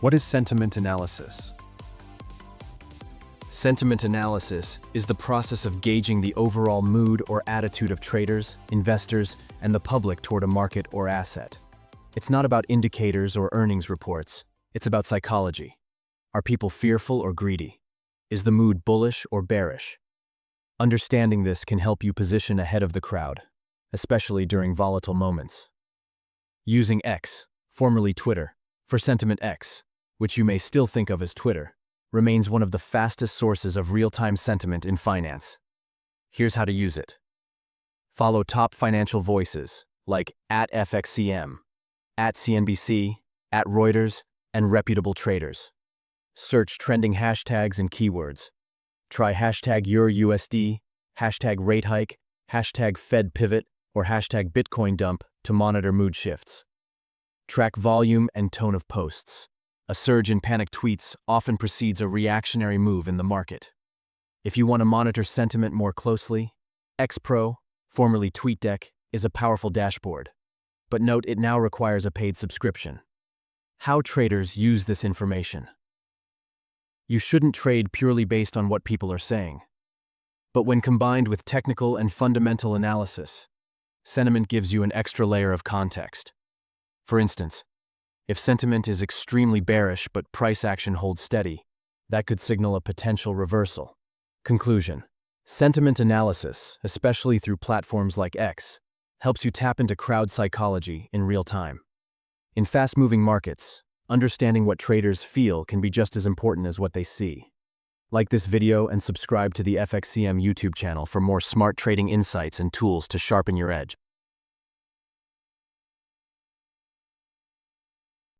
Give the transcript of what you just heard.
What is sentiment analysis? Sentiment analysis is the process of gauging the overall mood or attitude of traders, investors, and the public toward a market or asset. It's not about indicators or earnings reports. It's about psychology. Are people fearful or greedy? Is the mood bullish or bearish? Understanding this can help you position ahead of the crowd, especially during volatile moments. Using X, formerly Twitter, for Sentiment X, which you may still think of as Twitter, remains one of the fastest sources of real-time sentiment in finance. Here's how to use it. Follow top financial voices like @FXCM, @CNBC, @Reuters, and reputable traders. Search trending hashtags and keywords. Try #EuroUSD, #RateHike, #FedPivot, or #BitcoinDump to monitor mood shifts. Track volume and tone of posts. A surge in panic tweets often precedes a reactionary move in the market. If you want to monitor sentiment more closely, X-Pro, formerly TweetDeck, is a powerful dashboard. But note it now requires a paid subscription. How traders use this information. You shouldn't trade purely based on what people are saying. But when combined with technical and fundamental analysis, sentiment gives you an extra layer of context. For instance, if sentiment is extremely bearish but price action holds steady, that could signal a potential reversal. Conclusion: sentiment analysis, especially through platforms like X, helps you tap into crowd psychology in real time. In fast-moving markets, understanding what traders feel can be just as important as what they see. Like this video and subscribe to the FXCM YouTube channel for more smart trading insights and tools to sharpen your edge.